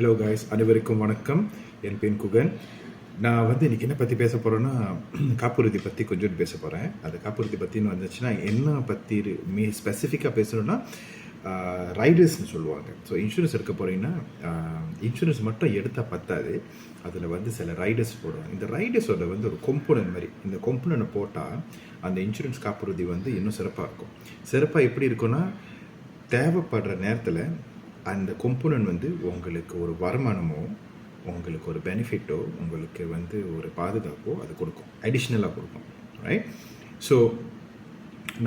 Hello guys, அனைவருக்கும் வணக்கம். என் பேர் குகன். நான் இன்றைக்கி என்ன பற்றி பேச போகிறேன்னா, காப்புறுதி பற்றி கொஞ்சம் பேச போகிறேன். அது காப்புறுதி பற்றின்னு வந்துச்சுன்னா என்ன பற்றி ஸ்பெசிஃபிக்காக பேசணுன்னா, ரைடர்ஸ்னு சொல்லுவாங்க. ஸோ இன்சூரன்ஸ் எடுக்க போகிறீங்கன்னா இன்சூரன்ஸ் மட்டும் எடுத்தால் பத்தாது, அதில் சில ரைடர்ஸ் போடுவாங்க. இந்த ரைடர்ஸோட ஒரு கொம்போனன்ட் மாதிரி, இந்த கொம்போனன்ட்டை போட்டால் அந்த இன்சூரன்ஸ் காப்புறுதி இன்னும் சிறப்பாக இருக்கும். சிறப்பாக எப்படி இருக்குன்னா, தேவைப்படுற நேரத்தில் அந்த கொம்போனன்ட் உங்களுக்கு ஒரு வருமானமோ, உங்களுக்கு ஒரு பெனிஃபிட்டோ, உங்களுக்கு ஒரு பாதுகாப்போ அது கொடுக்கும், அடிஷ்னலாக கொடுக்கும், ரைட்? ஸோ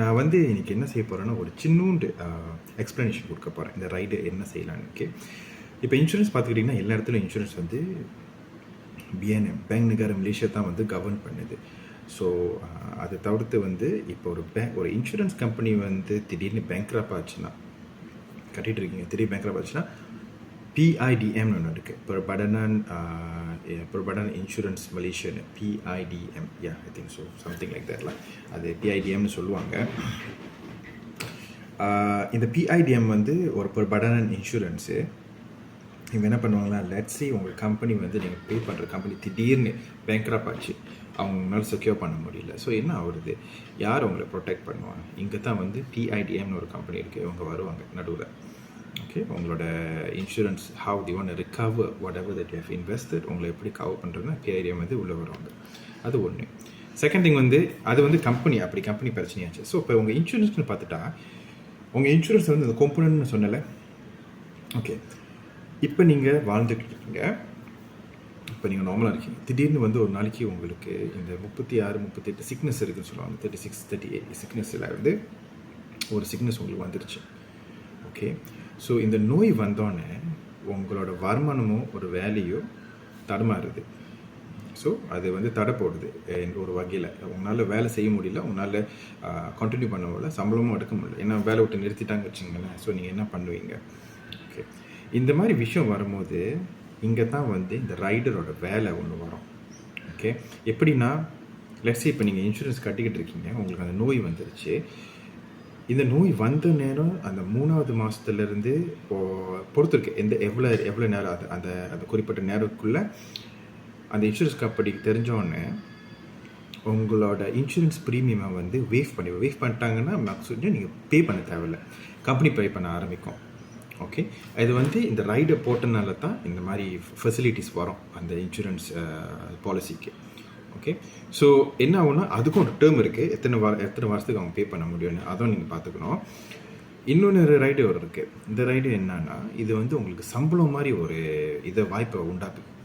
நான் இன்றைக்கி என்ன செய்ய போகிறேன்னா, ஒரு சின்னூண்டு எக்ஸ்ப்ளனேஷன் கொடுக்க போகிறேன் இந்த ரைடு என்ன செய்யலான்னு. இப்போ இன்சூரன்ஸ் பார்த்துக்கிட்டிங்கன்னா, எல்லா இடத்துலையும் insurance PNM, bank Nigar Malaysia தான் கவர்ன் பண்ணுது. ஸோ அதை தவிர்த்து இப்போ ஒரு இன்சூரன்ஸ் கம்பெனி திடீர்னு பேங்க்ரப்ட் ஆச்சுன்னா, கட்டிகிட்டு இருக்கீங்க, திடீர் பேங்க்ரப்ட் ஆச்சுன்னா பிஐடிஎம்னு ஒன்று இருக்குது, பெர்படன் இன்சூரன்ஸ் மலேசியன்னு, PIDM, I think so, something like தட்லாம். அது பிஐடிஎம்னு சொல்லுவாங்க. இந்த பிஐடிஎம் ஒரு பெர்படன் இன்சூரன்ஸு. இவங்க என்ன பண்ணுவாங்களா, லெட்ஸி உங்கள் கம்பெனி நீங்கள் பே பண்ணுற கம்பெனி திடீர்னு பேங்க்ரப்ட் ஆச்சு, அவங்களால செக்யூர் பண்ண முடியல. ஸோ என்ன ஆகுறது, யார் அவங்களை ப்ரொடெக்ட் பண்ணுவாங்க? இங்கே தான் பிஐடிஎம்னு ஒரு கம்பெனி இருக்குது, இவங்க வருவாங்க நடுவில். ஓகே, உங்களோட insurance how the one recover whatever that you have invested, உங்களை எப்படி கவர் பண்ணுறதுன்னா பிஐடிஎம் உள்ளே வருவாங்க. அது ஒன்று. செகண்ட் திங் அது கம்பெனி, அப்படி கம்பெனி பிரச்சனையாச்சு. ஸோ இப்போ உங்கள் இன்சூரன்ஸ்னு பார்த்துட்டா, உங்கள் இன்சூரன்ஸ் இந்த கொம்பனன்ட்னு சொன்னல. ஓகே, இப்போ நீங்கள் வாழ்ந்துட்டு இருக்கீங்க, இப்போ நீங்கள் நார்மலாக இருக்கீங்க. திடீர்னு ஒரு நாளைக்கு உங்களுக்கு இந்த 36, 38 சிக்னஸ் இருக்குதுன்னு சொல்லுவாங்க. 36, 38 சிக்னஸில் ஒரு சிக்னஸ் உங்களுக்கு வந்துருச்சு. ஓகே, ஸோ இந்த நோய் வந்தோடனே உங்களோட வருமானமோ ஒரு வேலையோ தடுமாறுது. ஸோ அது தடை போடுது ஒரு வகையில். உங்களால் வேலை செய்ய முடியல, உங்களால் கண்டினியூ பண்ண முடியல, சம்பளமும் எடுக்க முடியல, ஏன்னா வேலை விட்டு நிறுத்திட்டாங்க வச்சுங்களேன். ஸோ நீங்கள் என்ன பண்ணுவீங்க? ஓகே, இந்த மாதிரி விஷயம் வரும்போது இங்கே தான் இந்த ரைடரோட வேலை ஒன்று வரும். ஓகே, எப்படின்னா, லெட்ஸே இப்போ நீங்கள் இன்சூரன்ஸ் கட்டிக்கிட்டு இருக்கீங்க, உங்களுக்கு அந்த நோய் வந்துருச்சு. இந்த நோய் வந்த நேரம் அந்த 3வது மாதத்துலேருந்து பொறுத்திருக்கு, எவ்வளோ நேரம் அது அந்த குறிப்பிட்ட நேரத்துக்குள்ளே அந்த இன்சூரன்ஸ் கம்பெனிக்கு தெரிஞ்சோடனே உங்களோட இன்சூரன்ஸ் ப்ரீமியமை வேவ் பண்ணிட்டாங்கன்னா மேக்ஸிமம் நீங்கள் பே பண்ண தேவையில்லை, கம்பெனி பே பண்ண ஆரம்பிக்கும். ஓகே, இது இந்த ரைடை போட்டனால தான் இந்த மாதிரி ஃபெசிலிட்டிஸ் வரும் அந்த இன்சூரன்ஸ் பாலிசிக்கு. ஓகே, ஸோ என்ன ஆகுனா, அதுக்கும் ஒரு டேர்ம் இருக்குது, எத்தனை வருஷத்துக்கு அவங்க பே பண்ண முடியும்னு, அதுவும் நீங்கள் பார்த்துக்கணும். இன்னொன்று ரைடு இருக்குது. இந்த ரைடு என்னன்னா, இது உங்களுக்கு சம்பளம் மாதிரி ஒரு வாய்ப்பை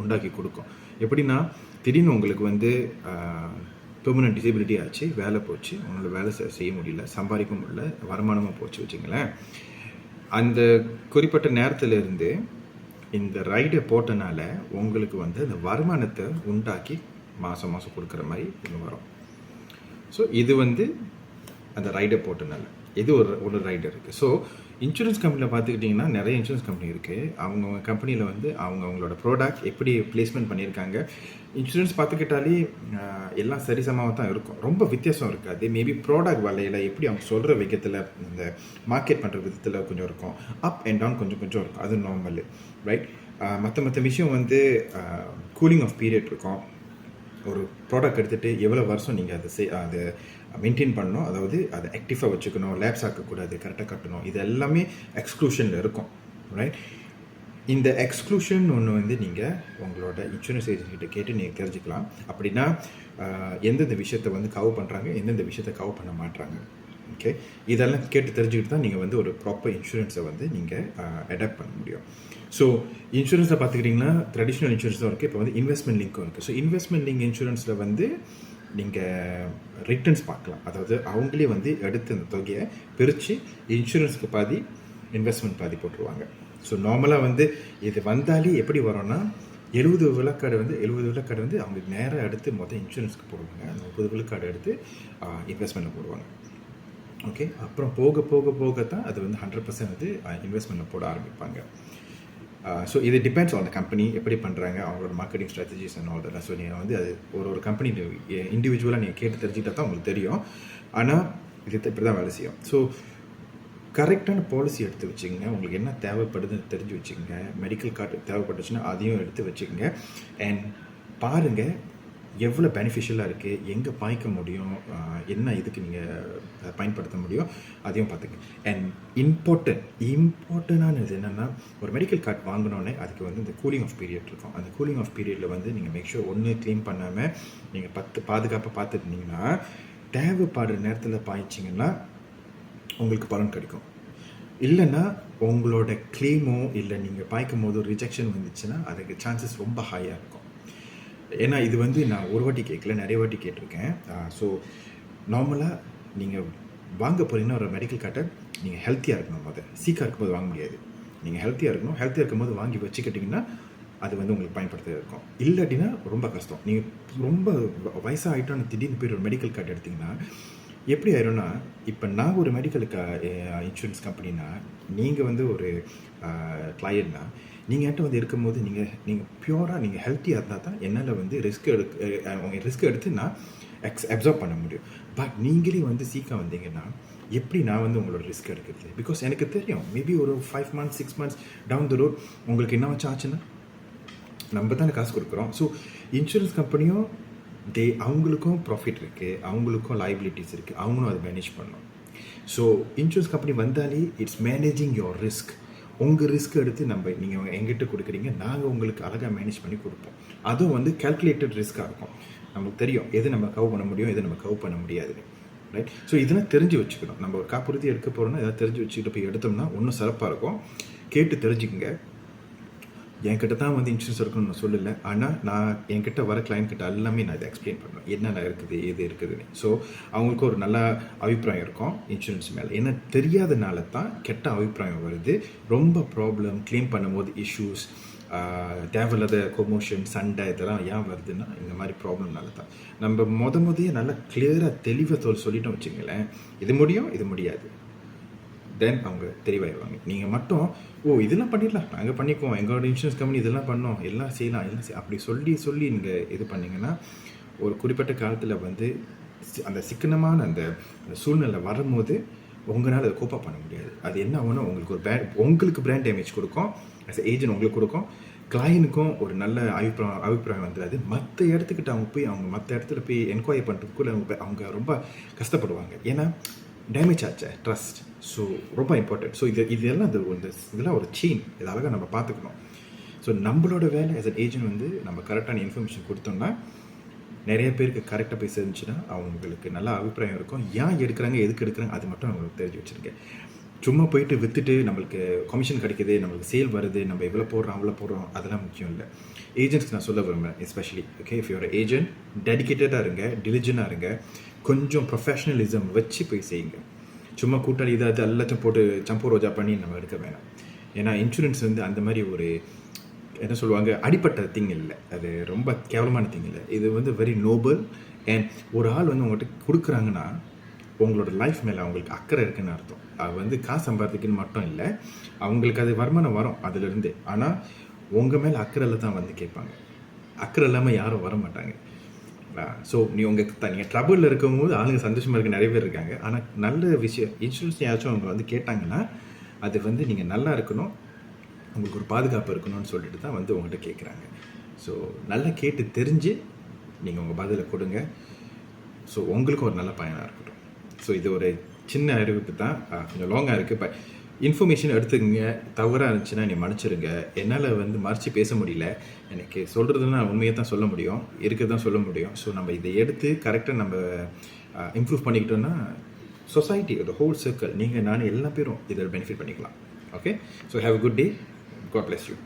உண்டாக்கி கொடுக்கும். எப்படின்னா, திடீர்னு உங்களுக்கு பெர்மனன்ட் டிசபிலிட்டி ஆச்சு, வேலை போச்சு, உங்களால் வேலை செய்ய முடியல, சம்பாதிக்க முடியல, வருமானமாக போச்சு வச்சுங்களேன். அந்த குறிப்பிட்ட நேரத்திலிருந்து இந்த ரைடை போட்டனால உங்களுக்கு அந்த வருமானத்தை உண்டாக்கி மாதம் கொடுக்குற மாதிரி ஒன்று வரும். ஸோ இது அந்த ரைடை போட்டனால இது ஒரு ரைடு இருக்குது. ஸோ இன்சூரன்ஸ் கம்பெனியில் பார்த்துக்கிட்டிங்கன்னா, நிறைய இன்சூரன்ஸ் கம்பெனி இருக்குது. அவங்கவுங்க கம்பெனியில் அவங்களோட ப்ராடக்ட் எப்படி பிளேஸ்மெண்ட் பண்ணியிருக்காங்க. இன்சூரன்ஸ் பார்த்துக்கிட்டாலே எல்லாம் சரிசமாக தான் இருக்கும், ரொம்ப வித்தியாசம் இருக்காது. மேபி ப்ராடக்ட் வலையில் எப்படி அவங்க சொல்கிற விதத்தில், இந்த மார்க்கெட் பண்ணுற விதத்தில் கொஞ்சம் இருக்கும், அப் அண்ட் டவுன் கொஞ்சம் இருக்கும், அது நார்மல், ரைட்? மற்ற விஷயம் கூலிங் ஆஃப் பீரியட் இருக்கும். ஒரு ப்ராடக்ட் எடுத்துகிட்டு எவ்வளோ வருஷம் நீங்கள் அதை மெயின்டைன் பண்ணணும், அதாவது அதை ஆக்டிவாக வச்சுக்கணும், லேப்ஸ் ஆக்கக்கூடாது, கரெக்டாக கட்டணும், இது எல்லாமே எக்ஸ்க்ளூஷனில் இருக்கும், ரைட்? இந்த எக்ஸ்க்ளூஷன் ஒன்று நீங்கள் உங்களோட இன்சூரன்ஸ் ஏஜென்ட்கிட்ட கேட்டு நீங்கள் தெரிஞ்சுக்கலாம். அப்படின்னா எந்தெந்த விஷயத்தை கவர் பண்ணுறாங்க, எந்தெந்த விஷயத்தை கவர் பண்ண மாட்டாங்க. ஓகே, இதெல்லாம் கேட்டு தெரிஞ்சுக்கிட்டு தான் நீங்கள் ஒரு ப்ராப்பர் இன்சூரன்ஸை நீங்கள் அடாப்ட் பண்ண முடியும். ஸோ இன்சூரன்ஸை பார்த்துக்கிட்டிங்கன்னா, ட்ரெடிஷ்னல் இன்சூரன்ஸ் தான் இருக்குது, இப்போ இன்வெஸ்ட்மெண்ட் லிங்க்கும் இருக்குது. ஸோ இன்வெஸ்ட்மெண்ட் லிங்க் இன்சூரன்ஸில் நீங்கள் ரிட்டர்ன்ஸ் பார்க்கலாம், அதாவது அவங்களே எடுத்து அந்த தொகையை பிரித்து இன்சூரன்ஸுக்கு பாதி, இன்வெஸ்ட்மெண்ட் பாதி போட்டுருவாங்க. ஸோ நார்மலாக இது வந்தாலே எப்படி வரோன்னா, 70 விழுக்காடு அவங்களுக்கு நேராக எடுத்து மொதல் இன்சூரன்ஸுக்கு போடுவாங்க, அந்த 30 விழுக்காடு எடுத்து இன்வெஸ்ட்மெண்ட்டில் போடுவாங்க. ஓகே, அப்புறம் போக தான் அது 100% இன்வெஸ்ட்மெண்ட்டில் போட ஆரம்பிப்பாங்க. ஸோ இது டிபெண்ட்ஸ் ஆன் த கம்பெனி, எப்படி பண்ணுறாங்க, அவங்களோட marketing strategies and all that. So நீங்கள் அது ஒரு கம்பெனி இண்டிவிஜுவலாக நீங்கள் கேட்டு தெரிஞ்சுக்கிட்டா தான் உங்களுக்கு தெரியும். ஆனால் இது இப்படி தான் வேலை செய்யும். ஸோ கரெக்டான பாலிசி எடுத்து வச்சுக்கங்க. உங்களுக்கு என்ன தேவைப்படுதுன்னு தெரிஞ்சு வச்சுக்கங்க. மெடிக்கல் கார்டு தேவைப்பட்டுச்சுன்னா அதையும் எடுத்து வச்சுக்கங்க. அண்ட் பாருங்கள் எவ்வளோ பெனிஃபிஷியலாக இருக்குது, எங்கே பாய்க்க முடியும், என்ன இதுக்கு நீங்கள் பயன்படுத்த முடியும், அதையும் பார்த்துங்க. அண்ட் இம்பார்ட்டண்டானது என்னென்னா, ஒரு மெடிக்கல் கார்டு வாங்கினோன்னே அதுக்கு வந்து இந்த கூலிங் ஆஃப் பீரியட் இருக்கும். அந்த கூலிங் ஆஃப் பீரியடில் வந்து நீங்கள் மேக் ஷூர் ஒன்று க்ளீன் பண்ணாமல் நீங்கள் பாதுகாப்பாக பார்த்துருந்தீங்கன்னா, தேவைப்படுற நேரத்தில் பாய்ச்சிங்கன்னா உங்களுக்கு பலன் கிடைக்கும். இல்லைன்னா உங்களோட க்ளைமோ இல்லை நீங்கள் பாய்க்கும் போது ரிஜெக்ஷன் வந்துச்சுன்னா அதுக்கு சான்சஸ் ரொம்ப ஹையாக இருக்கும். ஏன்னா இது வந்து நான் ஒரு வாட்டி கேட்கல, நிறைய வாட்டி கேட்டிருக்கேன். ஸோ நார்மலாக நீங்கள் வாங்க போகிறீங்கன்னா ஒரு மெடிக்கல் கார்டை நீங்கள் ஹெல்த்தியாக இருக்கணும். சீக்காக இருக்கும்போது வாங்க முடியாது. நீங்கள் ஹெல்த்தியாக இருக்கணும். ஹெல்த்தியாக இருக்கும்போது வாங்கி வச்சுக்கிட்டிங்கன்னா அது வந்து உங்களுக்கு பயன்படுத்த இருக்கும். இல்லாட்டினா ரொம்ப கஷ்டம். நீங்கள் ரொம்ப வயசாக ஆகிட்டோன்னு திடீர்னு போய் ஒரு மெடிக்கல் கார்டு எடுத்திங்கன்னா எப்படி ஆயிரும்னா, இப்போ நான் ஒரு மெடிக்கல் இன்சூரன்ஸ் கம்பெனினா, நீங்கள் வந்து ஒரு கிளையண்ட்னா, நீங்கள் என்கிட்ட வந்து இருக்கும்போது நீங்கள் பியூராக நீங்கள் ஹெல்த்தியாக இருந்தால் தான் என்னால் வந்து ரிஸ்க் எடுத்து நான் அப்சர்வ் பண்ண முடியும். பட் நீங்களே வந்து சீக்கிரம் வந்தீங்கன்னா எப்படி நான் வந்து உங்களோட ரிஸ்க் எடுக்கிறது? பிகாஸ் எனக்கு தெரியும், மேபி ஒரு 5 months 6 months down the road உங்களுக்கு என்ன வச்சு ஆச்சுன்னா நம்ம தானே காசு கொடுக்குறோம். ஸோ இன்சூரன்ஸ் கம்பெனியும் அவங்களுக்கும் ப்ராஃபிட் இருக்குது, அவங்களுக்கும் லைபிலிட்டிஸ் இருக்குது, அவங்களும் அதை மேனேஜ் பண்ணணும். ஸோ இன்சூரன்ஸ் கம்பெனி வந்தாலே இட்ஸ் மேனேஜிங் யோர் ரிஸ்க். உங்கள் ரிஸ்க் எடுத்து நீங்கள் எங்கிட்ட கொடுக்குறீங்க, நாங்கள் உங்களுக்கு அழகாக மேனேஜ் பண்ணி கொடுப்போம். அதுவும் வந்து கால்குலேட்டட் ரிஸ்க்காக இருக்கும். நமக்கு தெரியும் எது நம்ம கவ் பண்ண முடியும், எது நம்ம கவ் பண்ண முடியாதுன்னு. ரைட்? ஸோ இதெல்லாம் தெரிஞ்சு வச்சுக்கணும். நம்ம ஒரு காப்புறுதி எடுக்க போகிறோம்னா எதாவது தெரிஞ்சு வச்சுக்கிட்டு போய் எடுத்தோம்னா இன்னும் சிறப்பாக இருக்கும். கேட்டு தெரிஞ்சுக்குங்க. என்கிட்ட தான் வந்து இன்சூரன்ஸ் இருக்குன்னு நான் சொல்லலை, ஆனால் நான் என்கிட்ட வர கிளைண்ட் கிட்ட எல்லாமே நான் இதை எக்ஸ்பிளைன் பண்ணுவேன், என்னென்ன இருக்குது எது இருக்குதுன்னு. ஸோ அவங்களுக்கு ஒரு நல்ல அபிப்பிராயம் இருக்கும் இன்சூரன்ஸ் மேலே. ஏன்னா தெரியாதனால தான் கெட்ட அபிப்பிராயம் வருது. ரொம்ப ப்ராப்ளம் க்ளைம் பண்ணும்போது இஷ்யூஸ், தேவையில்லாத கொமோஷன், சண்டை இதெல்லாம் ஏன் வருதுன்னா இந்த மாதிரி ப்ராப்ளம்னால தான். நம்ம முதையே நல்லா கிளியராக தெளிவாக சொல்லிட்டோம் வச்சுங்களேன், இது முடியும் இது முடியாது, தென் அவங்க தெளிவாயிடுவாங்க. நீங்கள் மட்டும் இதெல்லாம் பண்ணிடலாம், நாங்கள் பண்ணிக்குவோம், எங்களோட இன்சூரன்ஸ் கம்பெனி இதெல்லாம் பண்ணோம், எல்லாம் செய்யலாம் அப்படி சொல்லி நீங்கள் இது பண்ணிங்கன்னா ஒரு குறிப்பிட்ட காலத்தில் வந்து அந்த சிக்கனமான அந்த சூழ்நிலை வரும்போது உங்களால் அதை கோப்பா பண்ண முடியாது. அது என்ன ஆகும்னா உங்களுக்கு பிராண்ட் டேமேஜ் கொடுக்கும், ஆஸ் ஏஜென்ட் உங்களுக்கு கொடுக்கும், கிளையனுக்கும் ஒரு நல்ல அபிப்பிராயம் வந்துடாது. மற்ற இடத்துக்கிட்ட மற்ற இடத்துல போய் என்கொயரி பண்ணுறதுக்குள்ள அவங்க ரொம்ப கஷ்டப்படுவாங்க. ஏன்னா டேமேஜ் ஆச்சு ட்ரஸ்ட். ஸோ ரொம்ப இம்பார்ட்டன்ட். ஸோ இதெல்லாம் இதெல்லாம் ஒரு செயின், இது அழகாக நம்ம பார்த்துக்கணும். ஸோ நம்மளோட வேலை ஆஸ் அன் ஏஜென்ட் வந்து நம்ம கரெக்டான இன்ஃபர்மேஷன் கொடுத்தோம்னா நிறைய பேருக்கு கரெக்டாக போய் சேர்ந்துச்சுன்னா அவங்களுக்கு நல்ல அபிப்பிராயம் இருக்கும். ஏன் எடுக்கிறாங்க, எதுக்கு எடுக்கிறாங்க, அது மட்டும் அவங்களுக்கு தெரிஞ்சு வச்சுருக்கேன். சும்மா போயிட்டு விற்றுட்டு நம்மளுக்கு கமிஷன் கிடைக்கிது, நம்மளுக்கு சேல் வருது, நம்ம எவ்வளோ போடுறோம் அவ்வளோ போடுறோம், அதெல்லாம் முக்கியம் இல்லை. ஏஜென்ட்ஸ்க்கு நான் சொல்ல விரும்புகிறேன் especially, okay, if your agent டெடிக்கேட்டடாக இருங்க, டிலிஜென்ட்டாக இருங்க, கொஞ்சம் ப்ரொஃபஷ்னலிசம் வச்சு போய் செய்யுங்க. சும்மா கூட்டாளி இதாவது எல்லாத்தையும் போட்டு சம்போ ரோஜா பண்ணி நம்ம எடுக்க வேணாம். ஏன்னா இன்சூரன்ஸ் வந்து அந்த மாதிரி ஒரு என்ன சொல்லுவாங்க, அடிப்பட்ட திங் இல்லை, அது ரொம்ப கேவலமான திங் இல்லை. இது வந்து வெரி நோபல். அண்ட் ஒரு ஆள் வந்து உங்கள்கிட்ட கொடுக்குறாங்கன்னா உங்களோட லைஃப் மேலே அவங்களுக்கு அக்கறை இருக்குன்னு அர்த்தம். அது வந்து காசு சம்பாதிக்குன்னு மட்டும் இல்லை, அவங்களுக்கு அது வருமானம் வரும் அதிலிருந்து. ஆனால் உங்கள் மேலே அக்கறையில் தான் வந்து கேட்பாங்க. அக்கறை இல்லாமல் யாரும் வர மாட்டாங்க. ஸோ நீங்கள் ட்ரபிளில் இருக்கும்போது ஆளுங்க சந்தோஷமாக இருக்க நிறைய பேர் இருக்காங்க. ஆனால் நல்ல விஷயம் இன்சூரன்ஸ் யாராச்சும் அவங்க வந்து கேட்டாங்கன்னா அது வந்து நீங்கள் நல்லா இருக்கணும், உங்களுக்கு ஒரு பாதுகாப்பு இருக்கணும்னு சொல்லிட்டு தான் வந்து உங்கள்கிட்ட கேட்குறாங்க. ஸோ நல்லா கேட்டு தெரிஞ்சு நீங்கள் உங்கள் பதிலை கொடுங்க. ஸோ உங்களுக்கும் ஒரு நல்ல பயனாக இருக்கட்டும். ஸோ இது ஒரு சின்ன அறிவிப்பு தான், கொஞ்சம் லாங்காக இருக்குது. பட் இன்ஃபர்மேஷன் எடுத்துக்கங்க. தவறாக இருந்துச்சுன்னா நீ மன்னிச்சிருங்க. என்னால் வந்து மறைச்சி பேச முடியல, எனக்கு சொல்கிறதுனா உண்மையை தான் சொல்ல முடியும், இருக்கிறதான் சொல்ல முடியும். ஸோ நம்ம இதை எடுத்து கரெக்டாக நம்ம இம்ப்ரூவ் பண்ணிக்கிட்டோன்னா சொசைட்டி, த ஹோல் சர்க்கிள், நீங்கள் நான் எல்லா பேரும் இதில் பெனிஃபிட் பண்ணிக்கலாம். Okay, so have a good day. God bless you.